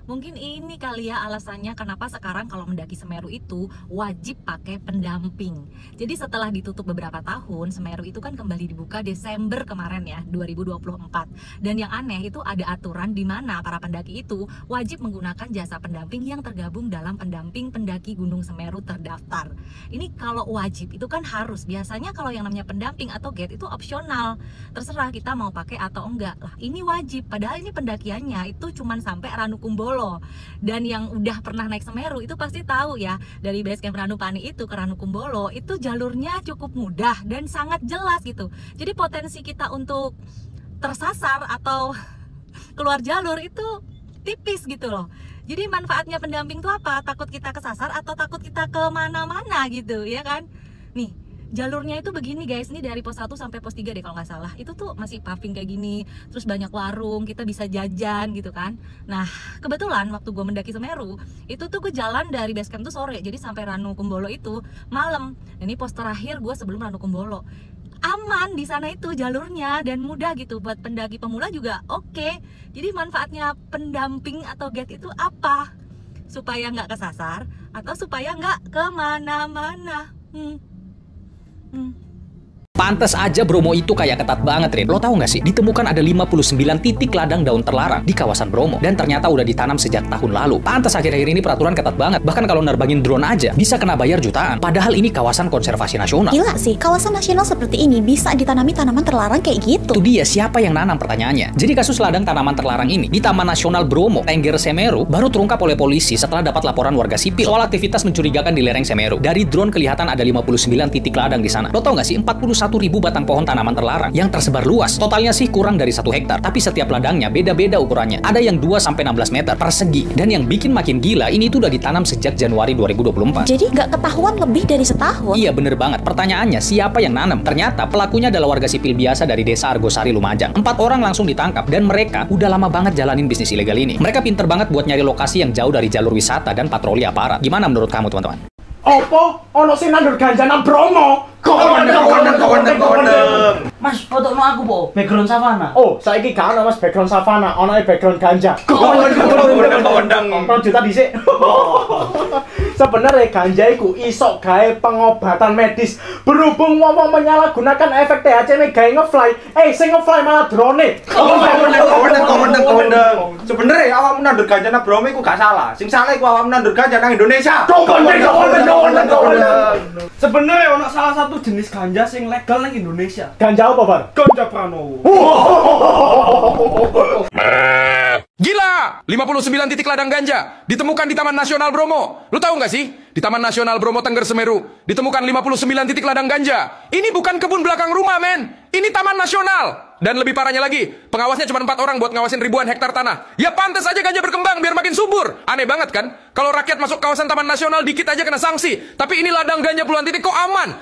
Mungkin ini kali ya alasannya kenapa sekarang kalau mendaki Semeru itu wajib pakai pendamping. Jadi setelah ditutup beberapa tahun, Semeru itu kan kembali dibuka Desember kemarin ya, 2024. Dan yang aneh itu ada aturan di mana para pendaki itu wajib menggunakan jasa pendamping yang tergabung dalam pendamping pendaki Gunung Semeru terdaftar. Ini kalau wajib itu kan harus. Biasanya kalau yang namanya pendamping atau guide itu opsional. Terserah kita mau pakai atau enggak. Lah, ini wajib. Padahal ini pendakiannya itu cuman sampai Ranukumbolo. Dan yang udah pernah naik Semeru itu pasti tahu ya, dari base camp Ranupani itu ke Ranukumbolo itu jalurnya cukup mudah dan sangat jelas gitu. Jadi potensi kita untuk tersasar atau keluar jalur itu tipis gitu loh. Jadi manfaatnya pendamping itu apa? Takut kita kesasar atau takut kita kemana-mana gitu ya kan? Nih, jalurnya itu begini guys, ini dari pos 1 sampai pos 3 deh kalau nggak salah. Itu tuh masih paving kayak gini, terus banyak warung, kita bisa jajan gitu kan. Nah, kebetulan waktu gue mendaki Semeru, itu tuh gue jalan dari base camp tuh sore, jadi sampai Ranukumbolo itu malam. Ini pos terakhir gue sebelum Ranukumbolo. Aman di sana itu jalurnya dan mudah gitu buat pendaki pemula juga oke. Jadi manfaatnya pendamping atau guide itu apa? Supaya nggak kesasar atau supaya nggak kemana-mana. Pantes aja Bromo itu kayak ketat banget, Rin. Lo tahu nggak sih, ditemukan ada 59 titik ladang daun terlarang di kawasan Bromo. Dan ternyata udah ditanam sejak tahun lalu. Pantes akhir-akhir ini peraturan ketat banget. Bahkan kalau nerbangin drone aja, bisa kena bayar jutaan. Padahal ini kawasan konservasi nasional. Gila sih, kawasan nasional seperti ini bisa ditanami tanaman terlarang kayak gitu. Itu dia, siapa yang nanam pertanyaannya. Jadi kasus ladang tanaman terlarang ini di Taman Nasional Bromo, Tengger Semeru, baru terungkap oleh polisi setelah dapat laporan warga sipil soal aktivitas mencurigakan di lereng Semeru. Dari drone kelihatan ada 59 titik ladang di sana. Lo tau nggak sih, 41.000 batang pohon tanaman terlarang yang tersebar luas. Totalnya sih kurang dari 1 hektar, tapi setiap ladangnya beda-beda ukurannya. Ada yang 2-16 meter persegi. Dan yang bikin makin gila, ini tuh udah ditanam sejak Januari 2024. Jadi nggak ketahuan lebih dari setahun. Iya bener banget. Pertanyaannya, siapa yang nanam? Ternyata pelakunya adalah warga sipil biasa dari desa Argosari, Lumajang. 4 orang langsung ditangkap dan mereka udah lama banget jalanin bisnis ilegal ini. Mereka pinter banget buat nyari lokasi yang jauh dari jalur wisata dan patroli aparat. Gimana menurut kamu teman-teman? Opo ono sing nandur ganja nang Bromo? Kondeng. Mas, fotokno aku po, background savana. Oh, saiki gak ono Mas background savana, ono background ganja. Kondeng. 2 juta dhisik. Sebenarnya ganja iku iso gawe pengobatan medis. Berhubung wong-wong menyalahgunakan efek THC gawe ngefly. Sing ngefly malah drone. Kondeng. Sebenarnya awakmu nandur ganja nang Bromo iku gak salah. Sing salah iku awakmu nandur ganja nang Indonesia. Kondeng. Sebenarnya ono salah satu jenis ganja sing legal nang Indonesia. Ganja apa, Bar? Ganja Pranowo. Gila! 59 titik ladang ganja ditemukan di Taman Nasional Bromo. Lu tahu nggak sih? Di Taman Nasional Bromo Tengger Semeru ditemukan 59 titik ladang ganja. Ini bukan kebun belakang rumah, men. Ini Taman Nasional. Dan lebih parahnya lagi, pengawasnya cuma 4 orang buat ngawasin ribuan hektar tanah. Ya pantas aja ganja berkembang biar makin subur. Aneh banget kan? Kalau rakyat masuk kawasan Taman Nasional dikit aja kena sanksi. Tapi ini ladang ganja puluhan titik kok aman.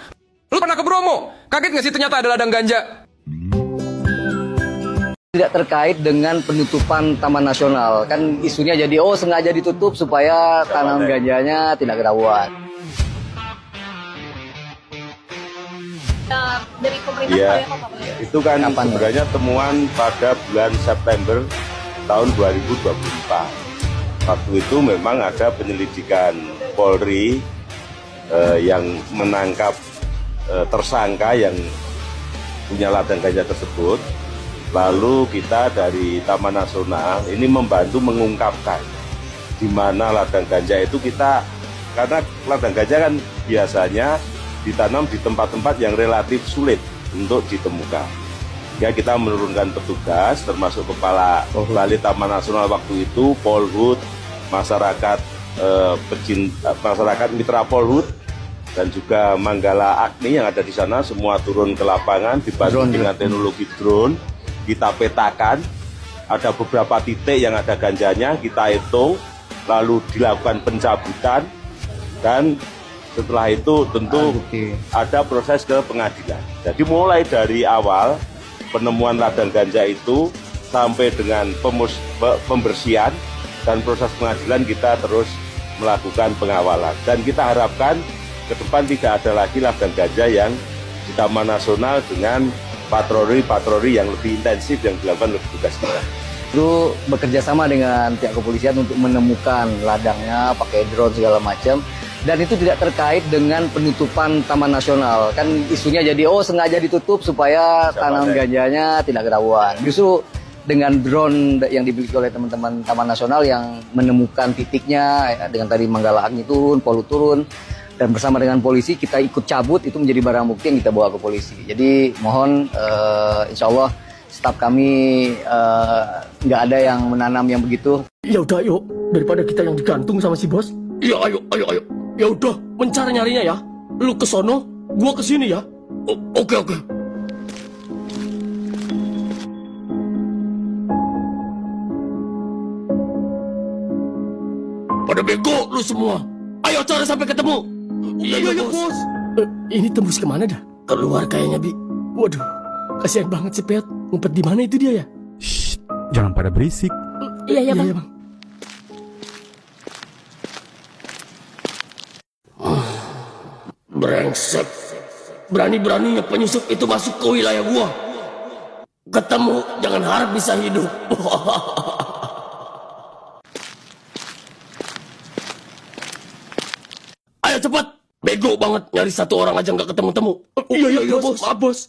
Lu pernah ke Bromo? Kaget nggak sih ternyata ada ladang ganja? Tidak terkait dengan penutupan Taman Nasional. Kan isunya jadi, sengaja ditutup supaya tanam ganjanya tidak ketahuan. Dari pemerintah Iya, apa? itu kan sebenarnya temuan pada bulan September tahun 2024. Waktu itu memang ada penyelidikan Polri yang menangkap tersangka yang punya ladang ganja tersebut. Lalu kita dari Taman Nasional ini membantu mengungkapkan di mana ladang ganja itu karena ladang ganja kan biasanya ditanam di tempat-tempat yang relatif sulit untuk ditemukan. Ya kita menurunkan petugas termasuk kepala Bali Taman Nasional waktu itu, Polhut, masyarakat masyarakat mitra Polhut dan juga Manggala Agni yang ada di sana semua turun ke lapangan dibantu dengan teknologi drone. Kita petakan, ada beberapa titik yang ada ganjanya, kita hitung, lalu dilakukan pencabutan, dan setelah itu tentu ada proses ke pengadilan. Jadi mulai dari awal penemuan ladang ganja itu sampai dengan pembersihan dan proses pengadilan kita terus melakukan pengawalan. Dan kita harapkan ke depan tidak ada lagi ladang ganja yang di Taman Nasional dengan patroli yang lebih intensif yang dilakukan oleh petugas kita. Itu bekerja sama dengan pihak kepolisian untuk menemukan ladangnya, pakai drone segala macam. Dan itu tidak terkait dengan penutupan Taman Nasional. Kan isunya jadi, sengaja ditutup supaya tanam ganjanya tidak ketahuan. Justru dengan drone yang dimiliki oleh teman-teman Taman Nasional yang menemukan titiknya, dengan tadi Manggala Agni turun, Polu turun, dan bersama dengan polisi kita ikut cabut, itu menjadi barang bukti yang kita bawa ke polisi. Jadi mohon insya Allah staf kami nggak ada yang menanam yang begitu. Ya udah yuk, daripada kita yang digantung sama si bos. Iya ayo. Ya udah, mencari nyarinya ya. Lu ke sono, gua ke sini ya. Oke. Pada bego lu semua. Ayo cari sampai ketemu. Iya bos. Ini tembus kemana dah? Keluar kayaknya, Bi. Waduh, kasihan banget si Pet. Ngumpet di mana itu dia ya? Shh, jangan pada berisik. Iya bang. Brengsek. Berani-beraninya penyusup itu masuk ke wilayah gua. Ketemu, jangan harap bisa hidup. Ayo cepat. Bego banget, nyari satu orang aja nggak ketemu-temu. Iya bos. Maaf bos.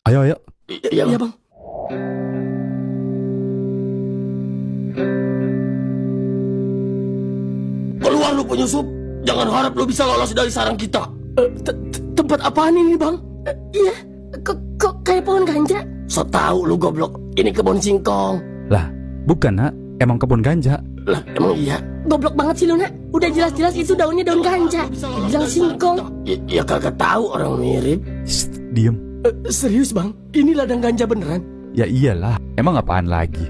Ayo. Iya bang. Keluar lu penyusup. Jangan harap lu bisa lolos dari sarang kita. Tempat apaan ini bang? Iya. Kok kayak pohon ganja? So tau lu goblok. Ini kebun singkong. Lah, bukan nak. Emang kebun ganja. Lah, emang iya? Goblok banget sih lu nak. Udah jelas-jelas itu daunnya daun ganja. Bilang singkong. Ya kagak tahu, orang mirip. Shh, diem. Serius bang? Ini ladang ganja beneran? Ya iyalah. Emang apaan lagi?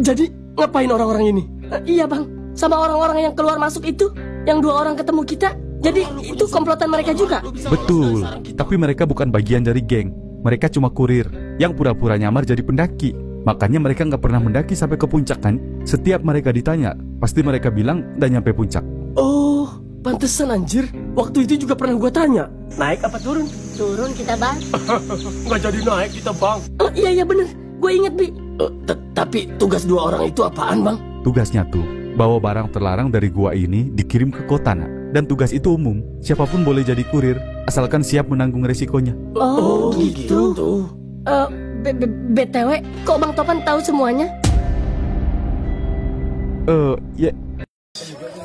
Jadi ngapain orang-orang ini? Iya bang. Sama orang-orang yang keluar masuk itu, yang 2 orang ketemu kita. Jadi itu komplotan mereka juga. Betul. Tapi mereka bukan bagian dari geng. Mereka cuma kurir yang pura-pura nyamar jadi pendaki. Makanya mereka nggak pernah mendaki sampai ke puncak kan? Setiap mereka ditanya, pasti mereka bilang udah nyampe puncak. Oh, pantesan anjir. Waktu itu juga pernah gua tanya, naik apa turun? Turun kita bang. Nggak jadi naik kita bang. Oh iya bener, gue inget Bi. Tapi tugas 2 orang itu apaan bang? Tugasnya tuh bawa barang terlarang dari gua ini dikirim ke kota nak. Dan tugas itu umum, siapapun boleh jadi kurir asalkan siap menanggung resikonya. Oh gitu. BTW, kok Bang Topan tahu semuanya? Ya.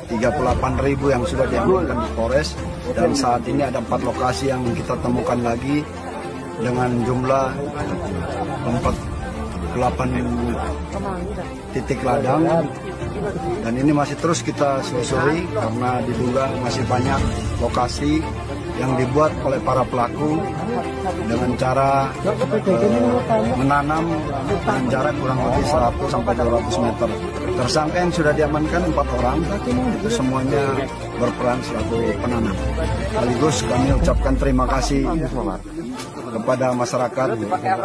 38.000 yang sudah diamankan di Polres, dan saat ini ada 4 lokasi yang kita temukan lagi dengan jumlah 48 titik ladang, dan ini masih terus kita selusuri karena diduga masih banyak lokasi yang dibuat oleh para pelaku dengan cara menanam dengan jarak kurang lebih 100 sampai 200 meter. Tersangka yang sudah diamankan 4 orang, itu semuanya berperan selaku penanam. Sekaligus kami ucapkan terima kasih kepada masyarakat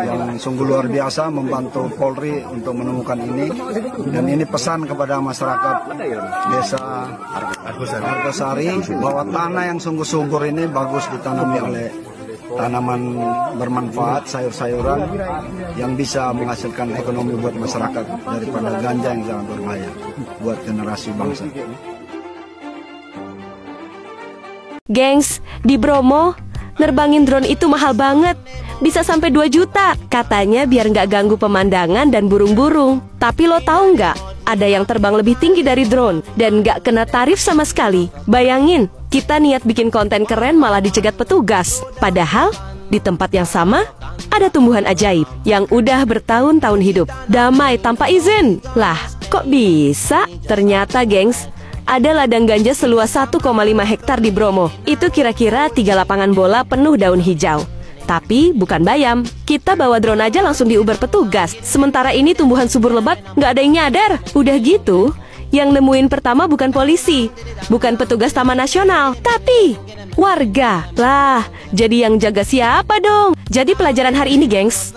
yang sungguh luar biasa membantu Polri untuk menemukan ini. Dan ini pesan kepada masyarakat Desa Argosari bahwa tanah yang sungguh subur ini bagus ditanami oleh tanaman bermanfaat, sayur-sayuran yang bisa menghasilkan ekonomi buat masyarakat daripada ganja yang sangat berbahaya buat generasi bangsa. Gengs, di Bromo nerbangin drone itu mahal banget. Bisa sampai 2 juta. Katanya biar nggak ganggu pemandangan dan burung-burung. Tapi lo tahu nggak? Ada yang terbang lebih tinggi dari drone dan nggak kena tarif sama sekali. Bayangin, kita niat bikin konten keren malah dicegat petugas. Padahal di tempat yang sama ada tumbuhan ajaib yang udah bertahun-tahun hidup damai tanpa izin. Lah, kok bisa? Ternyata gengs, ada ladang ganja seluas 1,5 hektar di Bromo. Itu kira-kira 3 lapangan bola penuh daun hijau. Tapi bukan bayam, kita bawa drone aja langsung diuber petugas. Sementara ini tumbuhan subur lebat nggak ada yang nyadar. Udah gitu, yang nemuin pertama bukan polisi, bukan petugas Taman Nasional, tapi warga. Lah, jadi yang jaga siapa dong? Jadi pelajaran hari ini gengs,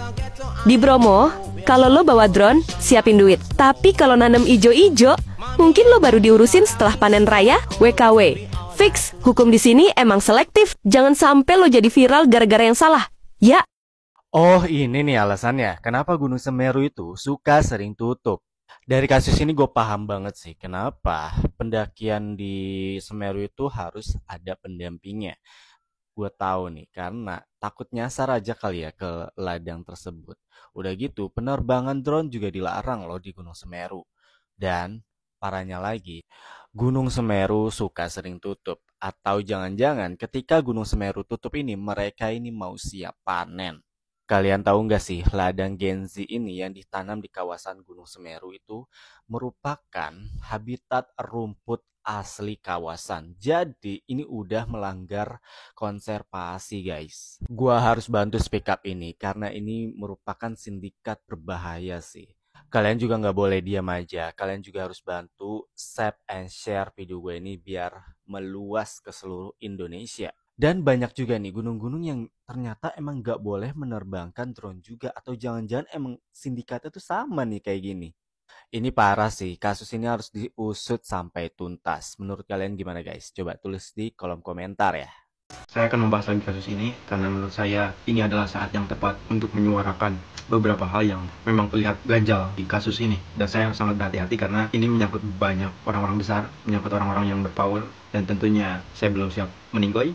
di Bromo, kalau lo bawa drone, siapin duit. Tapi kalau nanam ijo-ijo, mungkin lo baru diurusin setelah panen raya, WKW. Fix, hukum di sini emang selektif. Jangan sampai lo jadi viral gara-gara yang salah. Ya. Oh, ini nih alasannya kenapa Gunung Semeru itu suka sering tutup. Dari kasus ini gue paham banget sih kenapa pendakian di Semeru itu harus ada pendampingnya. Gue tahu nih karena takut nyasar aja kali ya ke ladang tersebut. Udah gitu penerbangan drone juga dilarang loh di Gunung Semeru. Dan parahnya lagi, Gunung Semeru suka sering tutup. Atau jangan-jangan ketika Gunung Semeru tutup ini mereka ini mau siap panen. Kalian tahu nggak sih, ladang Genzi ini yang ditanam di kawasan Gunung Semeru itu merupakan habitat rumput asli kawasan. Jadi ini udah melanggar konservasi guys. Gua harus bantu speak up ini karena ini merupakan sindikat berbahaya sih. Kalian juga nggak boleh diam aja. Kalian juga harus bantu save and share video gue ini biar meluas ke seluruh Indonesia. Dan banyak juga nih gunung-gunung yang ternyata emang nggak boleh menerbangkan drone juga. Atau jangan-jangan emang sindikatnya tuh sama nih kayak gini. Ini parah sih, kasus ini harus diusut sampai tuntas. Menurut kalian gimana guys? Coba tulis di kolom komentar ya. Saya akan membahas lagi kasus ini karena menurut saya ini adalah saat yang tepat untuk menyuarakan beberapa hal yang memang terlihat ganjal di kasus ini. Dan saya sangat berhati-hati karena ini menyangkut banyak orang-orang besar, menyangkut orang-orang yang berpower, dan tentunya saya belum siap meninggoy.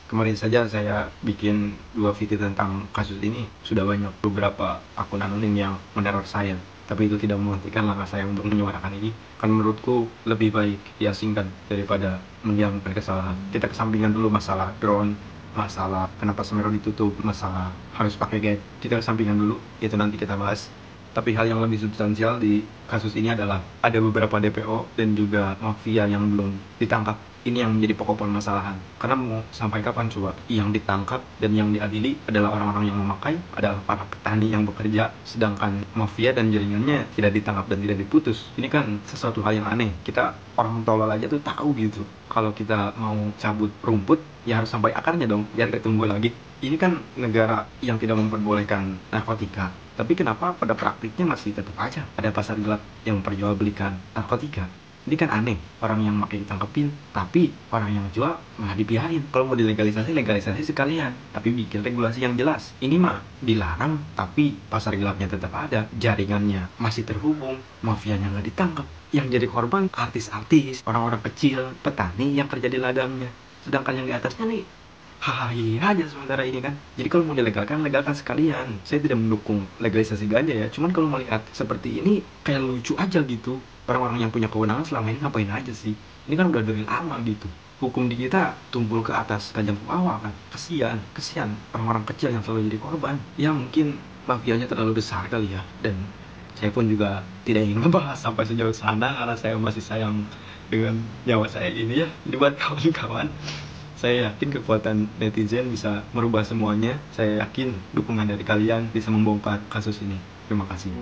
Kemarin saja saya bikin 2 video tentang kasus ini. Sudah banyak beberapa akun anonim yang meneror saya. Tapi itu tidak menghentikan langkah saya untuk menyuarakan ini. Karena menurutku lebih baik diasingkan daripada mendiamkan kesalahan. Kita kesampingkan dulu masalah drone, masalah kenapa Semeru ditutup, masalah harus pakai guide. Kita kesampingkan dulu, itu nanti kita bahas. Tapi hal yang lebih substansial di kasus ini adalah ada beberapa DPO dan juga mafia yang belum ditangkap. Ini yang menjadi pokok permasalahan. Karena mau sampai kapan coba yang ditangkap dan yang diadili adalah orang-orang yang memakai, adalah para petani yang bekerja, sedangkan mafia dan jaringannya tidak ditangkap dan tidak diputus. Ini kan sesuatu hal yang aneh. Kita orang tolol aja tuh tahu gitu. Kalau kita mau cabut rumput, ya harus sampai akarnya dong, biar ketemu lagi. Ini kan negara yang tidak memperbolehkan narkotika. Tapi kenapa pada praktiknya masih tetap aja ada pasar gelap yang memperjualbelikan narkotika? Ini kan aneh, orang yang pakai ditangkepin, tapi orang yang jual malah dibiarin. Kalau mau dilegalisasi, legalisasi sekalian, tapi bikin regulasi yang jelas. Ini mah dilarang, tapi pasar gelapnya tetap ada, jaringannya masih terhubung, mafianya nggak ditangkap. Yang jadi korban artis-artis, orang-orang kecil, petani yang kerja di ladangnya. Sedangkan yang di atasnya nih, hahaha aja sementara ini kan. Jadi kalau mau dilegalkan, legalkan sekalian. Saya tidak mendukung legalisasi ganja ya, cuman kalau melihat seperti ini kayak lucu aja gitu. Orang-orang yang punya kewenangan selama ini ngapain aja sih? Ini kan udah dari lama gitu. Hukum di kita tumpul ke atas, tajam ke bawah kan. Kesian orang-orang kecil yang selalu jadi korban. Ya mungkin mafianya terlalu besar kali ya. Dan saya pun juga tidak ingin membahas sampai sejauh sana karena saya masih sayang dengan nyawa saya ini ya. Ini buat kawan-kawan. Saya yakin kekuatan netizen bisa merubah semuanya. Saya yakin dukungan dari kalian bisa membongkar kasus ini. Terima kasih.